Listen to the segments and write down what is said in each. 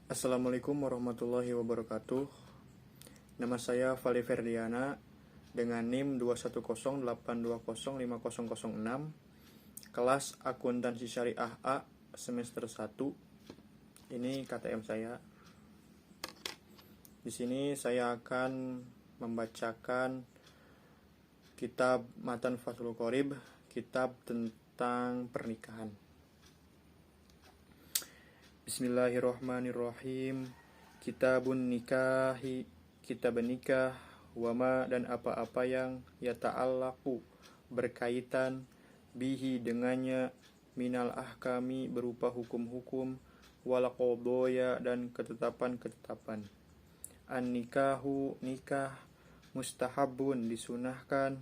Assalamualaikum warahmatullahi wabarakatuh. Nama saya Vali Ferdiana dengan NIM 21082050006, kelas Akuntansi Syariah A semester 1. Ini KTM saya. Di sini saya akan membacakan kitab Matan Fathul Qorib, kitab tentang pernikahan. Bismillahirrahmanirrahim. Kitabun nikahi, kitab nikah, wama dan apa-apa yang yata'allaqu berkaitan bihi dengannya, minal ahkami berupa hukum-hukum, wal qadaya dan ketetapan-ketetapan. An nikahu nikah, mustahabun disunahkan,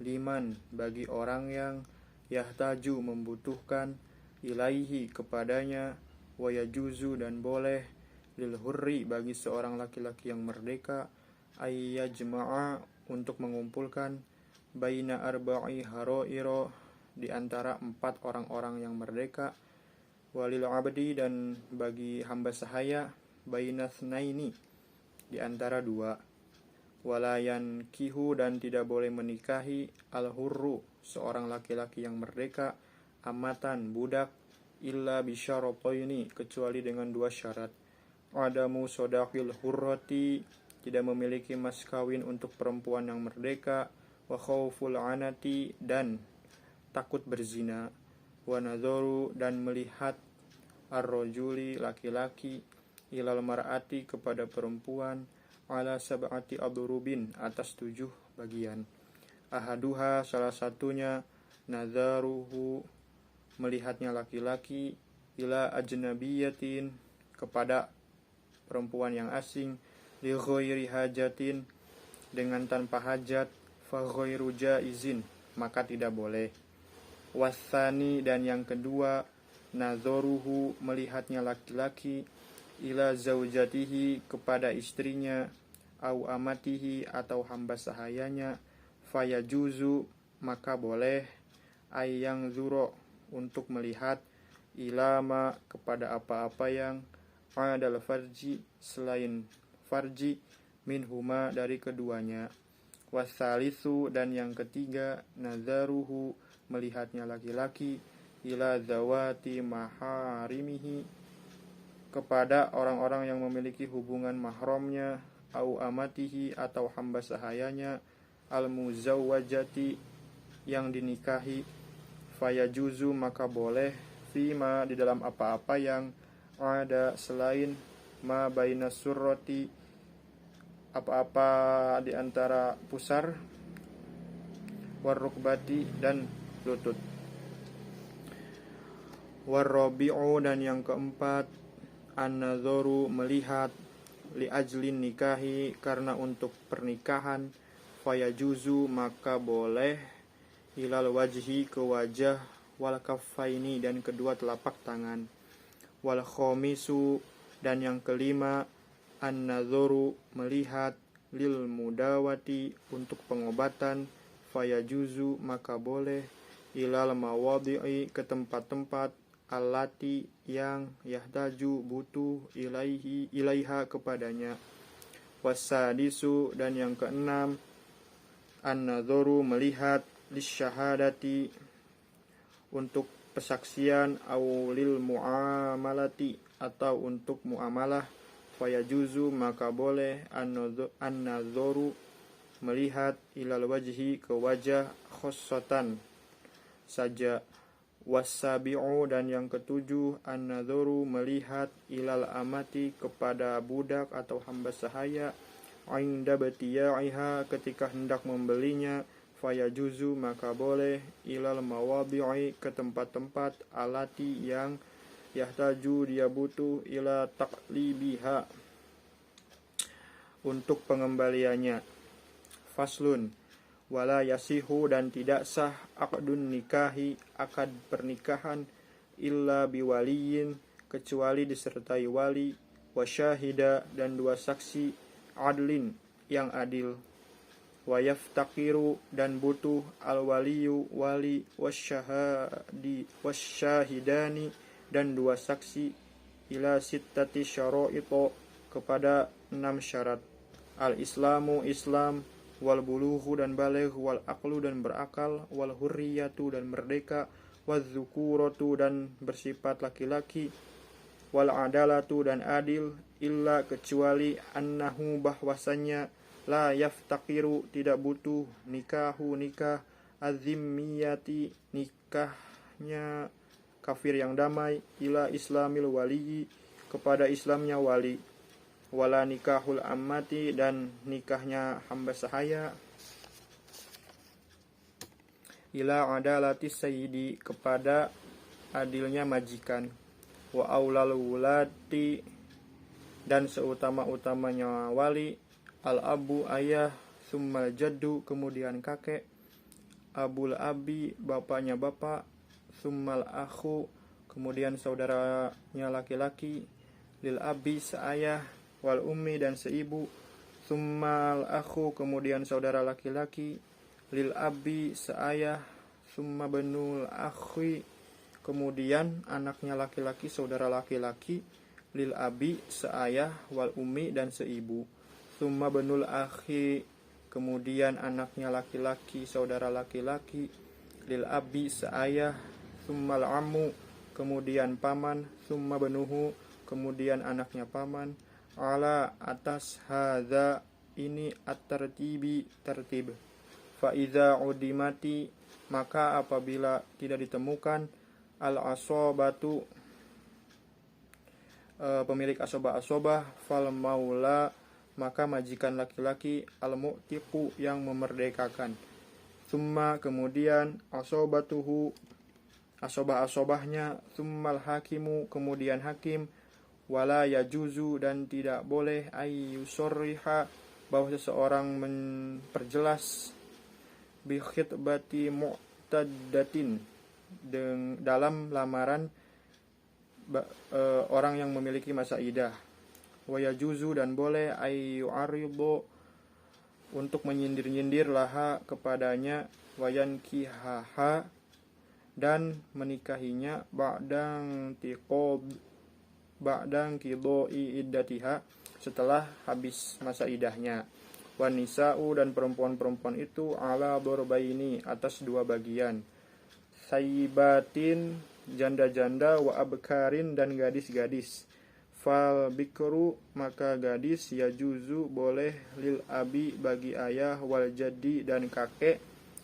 liman bagi orang yang yahtaju membutuhkan, ilaihi kepadanya, wa yajuzu dan boleh, lil hurri bagi seorang laki-laki yang merdeka, ayyajma'a untuk mengumpulkan, baina arba'i haro'iro di antara 4 orang-orang yang merdeka, walil abdi dan bagi hamba sahaya, baina tsnaini di antara 2, walayan kihu dan tidak boleh menikahi, al hurru seorang laki-laki yang merdeka, amatan budak, illa bisyarataini kecuali dengan 2 syarat. Adamu sodaqil hurrati tidak memiliki mas kawin untuk perempuan yang merdeka, wa khauful anati dan takut berzina, wa nadharu dan melihat, ar-rajuli laki-laki, ilal mar'ati kepada perempuan, ala sab'ati adrubin atas 7 bagian. Ahaduha salah satunya, nadharuhu melihatnya laki-laki, ila ajnabiyatin kepada perempuan yang asing, li ghairi hajatin dengan tanpa hajat, fa ghairu jaizin maka tidak boleh. Wasani dan yang kedua, nadharuhu melihatnya laki-laki, ila zaujatihi kepada istrinya, au amatihi atau hamba sahayanya, fayajuzu maka boleh, ayyang zuro untuk melihat, ilama kepada apa-apa yang adal farji selain farji, minhuma dari keduanya. Wasalisu dan yang ketiga, nadharuhu melihatnya laki-laki, ila zawati maharimihi kepada orang-orang yang memiliki hubungan mahramnya, au amatihi atau hamba sahayanya, al muzawwajati yang dinikahi, fayajuzu maka boleh, fima di dalam apa-apa yang ada selain ma baina surrati apa-apa di antara pusar, warrukbati dan lutut. Warrabi'u dan yang keempat, an-nadharu melihat, li ajlin nikahi karena untuk pernikahan, fayajuzu maka boleh, ilal wajhi ke wajah, wal kaffaini dan kedua telapak tangan. Wal khomisu dan yang kelima, an-nadharu melihat, lil mudawati untuk pengobatan, fayajuzu maka boleh, ilal mawadhi'i ke tempat-tempat, allati yang yahtaju butuh, ilaiha kepadanya. Wasadisu dan yang keenam, an-nadharu melihat, lisyahadati untuk pesaksian, au lil muamalati atau untuk muamalah, fayajuzu maka boleh, an-nadharu melihat, ilal wajhi ke wajah, khossatan saja. Wasabi'u dan yang ketujuh, an-nadharu melihat, ilal amati kepada budak atau hamba sahaya, inda batiya'iha ketika hendak membelinya, fayajuzu maka boleh, ilal mawadhi'i ke tempat-tempat, alati yang yahtaju dia butuh, ila taqlibiha untuk pengembaliannya. Faslun, wala yasihu dan tidak sah, aqdun nikahi akad pernikahan, illa biwaliyin kecuali disertai wali, wasyahida dan 2 saksi, adlin yang adil, wa yaftaqiru dan butuh, al waliyu wali, wasyahidani dan 2 saksi, ila sittati syara'ito kepada 6 syarat. Al-islamu Islam, wal bulughu dan baligh, wal aqlu dan berakal, wal hurriyatu dan merdeka, wal dzukuratu dan bersifat laki-laki, wal adalatu dan adil, illa kecuali annahu bahwasannya la yaftaqiru tidak butuh nikahu nikah azimmiyati nikahnya kafir yang damai ila islamil wali kepada Islamnya wali, wala nikahul ammati dan nikahnya hamba sahaya, ila adalati sayyidi kepada adilnya majikan, wa aulal wulati dan seutama-utamanya wali, al abu ayah, summal jaddu kemudian kakek, abul abi bapaknya bapak, summal akhu kemudian saudaranya laki-laki, lil abi seayah, wal ummi dan seibu, summal akhu kemudian saudara laki-laki, lil abi seayah, summa benul akhi kemudian anaknya laki-laki saudara laki-laki, lil abi seayah, wal ummi dan seibu, summa benul akhi kemudian anaknya laki-laki saudara laki-laki, lil abi seayah, summal ammu kemudian paman, summa benuhu kemudian anaknya paman, ala atas hadza ini at-tartibi tertib, fa iza udimati maka apabila tidak ditemukan al-asobatu pemilik asobah fal maula maka majikan laki-laki, al-mu'tiqu yang memerdekakan, summa kemudian asobatuhu asobah-asobahnya, summal hakimu kemudian hakim, wala yajuzu dan tidak boleh ayyusorriha bahwa seseorang memperjelas bi khitbati mu'taddatin dalam lamaran orang yang memiliki masa idah, wa yajuzu dan boleh ayyu'aridu untuk menyindir-nyindir laha kepadanya, wayan kihaha dan menikahinya ba'dang qidoi iddatiha setelah habis masa idahnya, wan nisa'u dan perempuan-perempuan itu ala dorbaini atas 2 bagian, sayyibatin janda-janda, wa abkarin dan gadis-gadis, fal bikru maka gadis yajuzu boleh lil abi bagi ayah, wal jaddi dan kakek,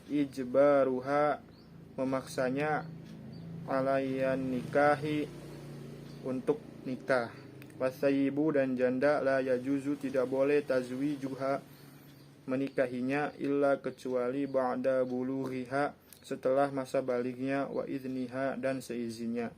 ijbaruha memaksanya, alayan nikahi untuk nikah, wasayyibu dan janda la yajuzu tidak boleh tazwijuha menikahinya, illa kecuali ba'da bulughiha setelah masa balignya, wa idniha dan seizinnya.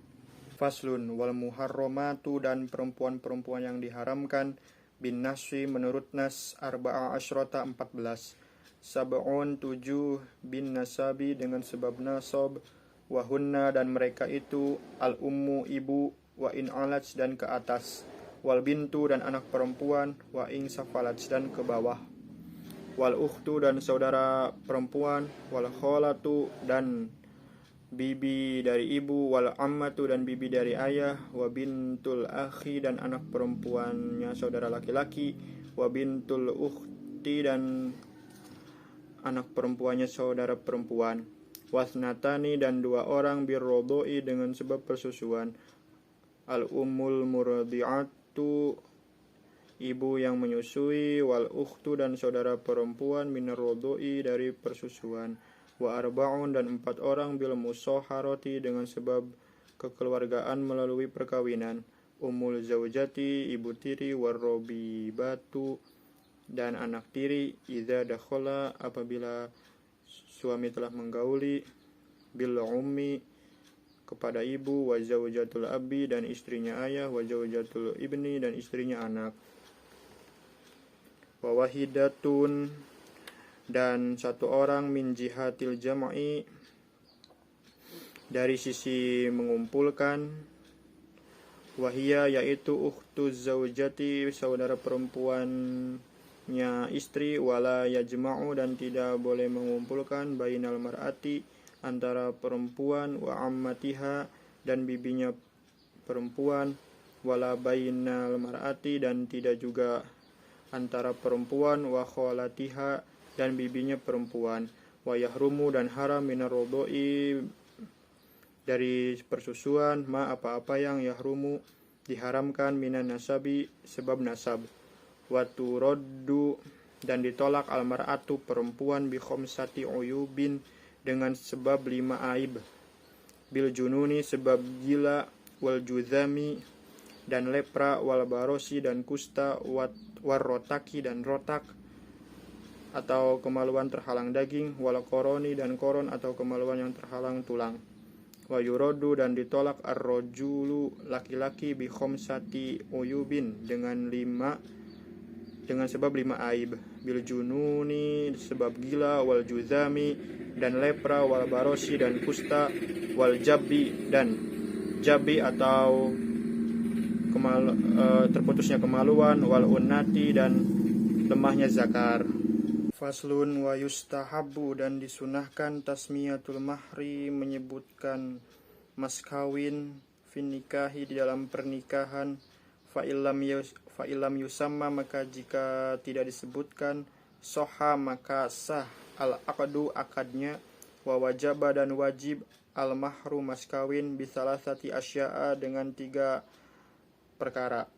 Faslun wal muharramatu dan perempuan-perempuan yang diharamkan, bin nasri menurut nas arba'a asyrota 14, sab'un 7 bin nasabi dengan sebab nasab, wahunna dan mereka itu al ummu ibu, wa in alats dan ke atas, wal bintu dan anak perempuan, wa in safalats dan ke bawah, wal ukhtu dan saudara perempuan, wal kholatu dan bibi dari ibu, wal ammatu dan bibi dari ayah, wa bintul akhi dan anak perempuannya saudara laki-laki, wa bintul ukhti dan anak perempuannya saudara perempuan, wasnatani dan 2 orang birrodoi dengan sebab persusuan, al ummul murdi'atu ibu yang menyusui, wal ukhtu dan saudara perempuan minar rodoi dari persusuan, wa arba'un dan 4 orang bil musoharoti dengan sebab kekeluargaan melalui perkawinan, umul zaujati ibu tiri, warrobibatu dan anak tiri, idza dakhala apabila suami telah menggauli, bil ummi kepada ibu, wa zaujatul abi dan istrinya ayah, wa zaujatul ibni dan istrinya anak, wa wahidatun dan 1 orang min jihatil jam'i dari sisi mengumpulkan, wahia yaitu ukhtuz zaujati saudara perempuannya istri, wala yajma'u dan tidak boleh mengumpulkan, bainal mar'ati antara perempuan, wa ammatiha dan bibinya perempuan, wala bainal mar'ati dan tidak juga antara perempuan wa kholatiha dan bibinya perempuan, wa yahrumu dan haram minar rodoi dari persusuan, ma apa-apa yang yahrumu diharamkan minan nasabi sebab nasab, wa turaddu dan ditolak almar'atu perempuan bi khamsati uyubin dengan sebab 5 aib, bil jununi sebab gila, wal juzami dan lepra, wal barosi dan kusta, war rotaki dan rotak atau kemaluan terhalang daging, wal koroni dan koron atau kemaluan yang terhalang tulang, wa yurodu dan ditolak ar-rajulu laki-laki bi khamsati uyubin dengan sebab 5 aib, bil jununi sebab gila, wal juzami dan lepra, wal barosi dan kusta, wal jabbi dan jabi atau terputusnya kemaluan, wal unnati dan lemahnya zakar. Faslun wa yustahabu dan disunahkan tasmiyatul mahri menyebutkan mas kawin fin nikahi di dalam pernikahan, fa illam yusamma maka jika tidak disebutkan, soha maka sah al aqdu akadnya, wa wajaba dan wajib al mahru mas kawin bisalasati asya'a dengan 3 perkara,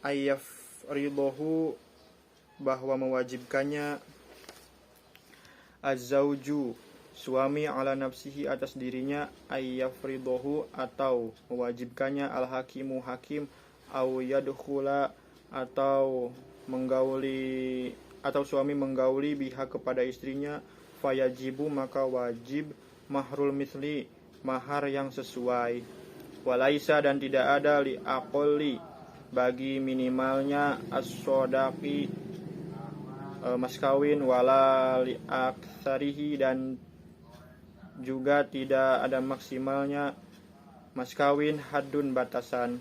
ayyaf ridahu bahwa mewajibkannya, az-zauju suami ala nafsihi atas dirinya, ayyafridahu atau mewajibkannya, al-hakimu hakim, au yadkhula atau menggauli atau suami menggauli biha kepada istrinya, fayajibu maka wajib mahrul misli mahar yang sesuai, walaisa dan tidak ada li aqalli bagi minimalnya as-sodaqi mas kawin, wala li aktsarihi dan juga tidak ada maksimalnya mas kawin, haddun batasan,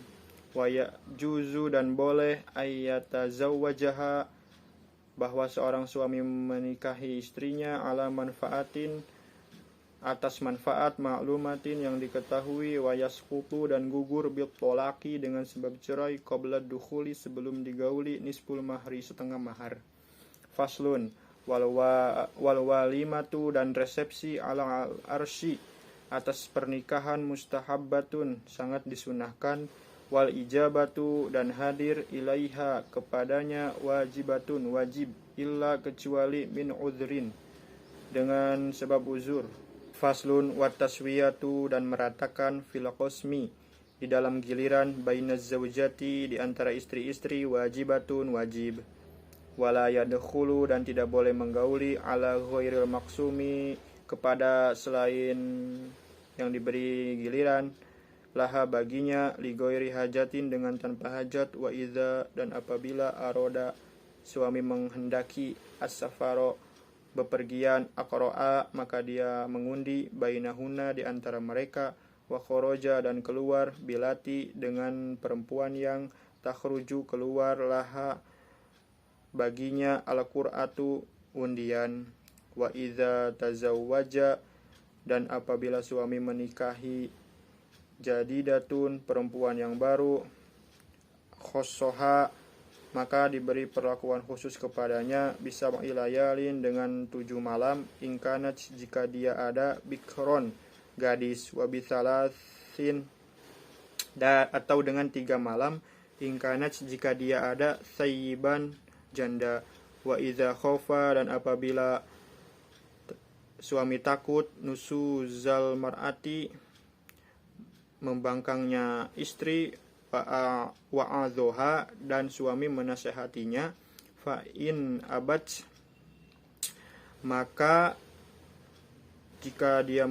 wa yajuzu dan boleh ayyatazawwajaha bahwa seorang suami menikahi istrinya ala manfaatin atas manfaat maklumatin yang diketahui, wa yasqutu dan gugur bil tolaki dengan sebab cerai, qabla dukhuli sebelum digauli, nisful mahri setengah mahar. Faslun wal walimatu dan resepsi ala arsy atas pernikahan mustahabbatun sangat disunahkan, wal ijabatu dan hadir ilaiha kepadanya wajibatun wajib, illa kecuali min udhrin dengan sebab uzur. Faslun wat taswiyatu dan meratakan fil qasmi di dalam giliran, bainaz zaujati di antara istri-istri, wajibatun wajib, wala yadkhulu dan tidak boleh menggauli, ala ghairil maksumi kepada selain yang diberi giliran, laha baginya, li ghairi hajatin dengan tanpa hajat, wa idza dan apabila aroda suami menghendaki, as-safaro bepergian, aqra'a maka dia mengundi, bainahuna di antara mereka, wa kharaja dan keluar, bilati dengan perempuan yang takhruju keluar, laha baginya, al-qur'atu undian, wa idza tazawwaja dan apabila suami menikahi jadidatun perempuan yang baru, khossoha maka diberi perlakuan khusus kepadanya, bisa ilayalin dengan 7 malam, ingkanat jika dia ada, bikron gadis, wabithalasin atau dengan 3 malam, ingkanat jika dia ada, sayyiban janda, wa idza khofa dan apabila suami takut, nusuzal mar'ati membangkangnya istri, wa'adhoha dan suami menasehatinya, fa'in abad maka jika dia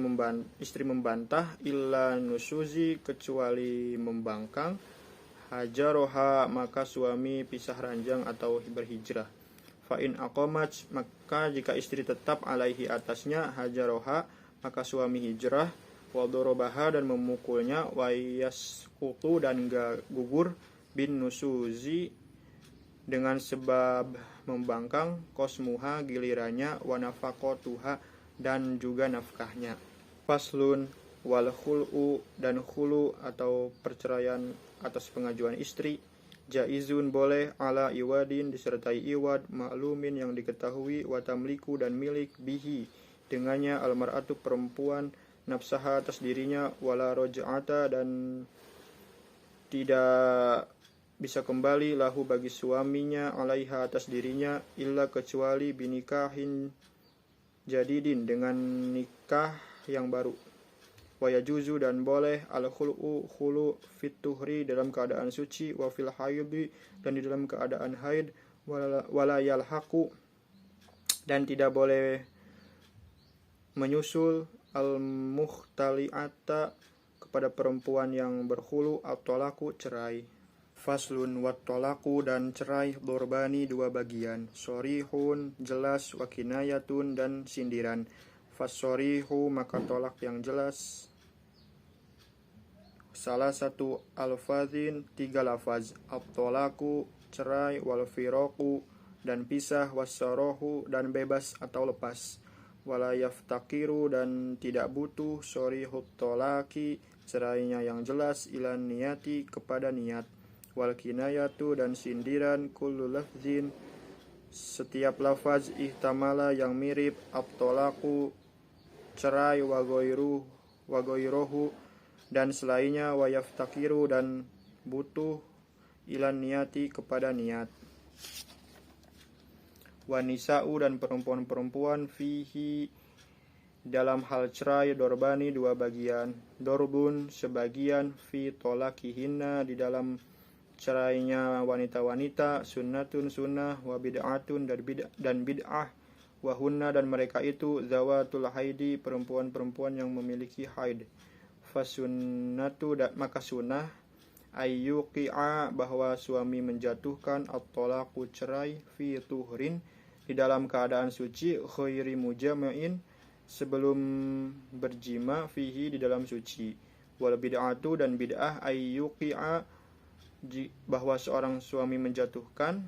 istri membantah, illa nusuzi kecuali membangkang, hajaroha maka suami pisah ranjang atau berhijrah, fa'in aqamat maka jika istri tetap alaihi atasnya, hajaroha maka suami hijrah, wadorobaha dan memukulnya, wayaskutu dan gugur, bin nusuzi dengan sebab membangkang, kosmuha gilirannya, wanafakotuha dan juga nafkahnya. Faslun wal khul'u dan khulu atau perceraian atas pengajuan istri, jaizun boleh ala iwadin disertai iwad, maklumin yang diketahui, wa tamliku dan milik bihi dengannya almar'atu perempuan nafsaha atas dirinya, wala roj'ata dan tidak bisa kembali lahu bagi suaminya alaiha atas dirinya, illa kecuali binikahin jadidin dengan nikah yang baru. Wa yajuzu dan boleh al khulu khulu fit tuhri dalam keadaan suci, wa fil haidhi dan di dalam keadaan haid, wala yalhaqu dan tidak boleh menyusul al muhtali'ata kepada perempuan yang berkhulu atau laku cerai. Faslun wat tolaku dan cerai dorbani dua bagian, sorihun jelas, wa kinayatun dan sindiran. Fasorihu maka tolak yang jelas salah satu alfazin tiga lafaz, at-tolaku cerai, wal firoku dan pisah, wassorohu dan bebas atau lepas, wala yaftakiru dan tidak butuh sorihut tolaki cerainya yang jelas, ilan niyati kepada niat, wal kinayatu dan sindiran kullu lafzin setiap lafaz ihtamala yang mirip, at-tolaku cerai, wa goiruhu dan selainnya, wa yaftakiru dan butuh ilan niyati kepada niat. Wa nisa'u dan perempuan-perempuan fihi dalam hal cerai dorbani dua bagian, dorbun sebagian, fi tolakihinna di dalam cerainya wanita-wanita, sunnatun sunnah, wa bid'atun dan bid'ah, wa hunna dan mereka itu zawatul haidi perempuan-perempuan yang memiliki haid. Fasunnatu maka sunnah ayyuqi'a bahwa suami menjatuhkan at-talaqu cerai fi tuhrin di dalam keadaan suci, khairi mujama'in sebelum berjima, fihi di dalam suci, wal bid'atu dan bid'ah ayyuqi'a bahwa seorang suami menjatuhkan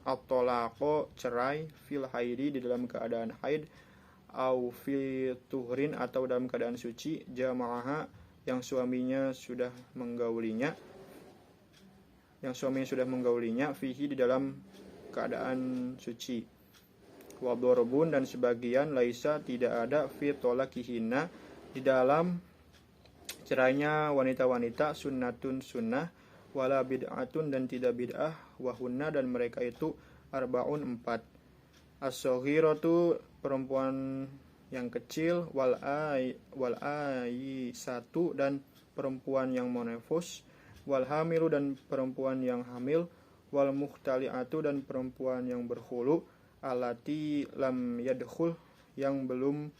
at-talaqo cerai fil haidi di dalam keadaan haid, au fi tuhrin atau dalam keadaan suci, jama'aha yang suaminya sudah menggaulinya fihi di dalam keadaan suci. Wa dorobun dan sebagian laisa tidak ada fi tolakihinna di dalam cerainya wanita-wanita, sunnatun sunnah, wala bid'atun dan tidak bid'ah, wa hunna dan mereka itu arbaun 4, as-soghiratu perempuan yang kecil, wal satu dan perempuan yang monefus, wal hamilu dan perempuan yang hamil, wal muhtali'atu dan perempuan yang berkhulu, alati lam yadkhul yang belum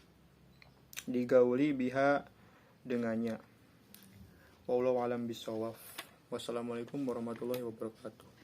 digauli biha dengannya. Wallahu alam bisawab. Wassalamualaikum warahmatullahi wabarakatuh.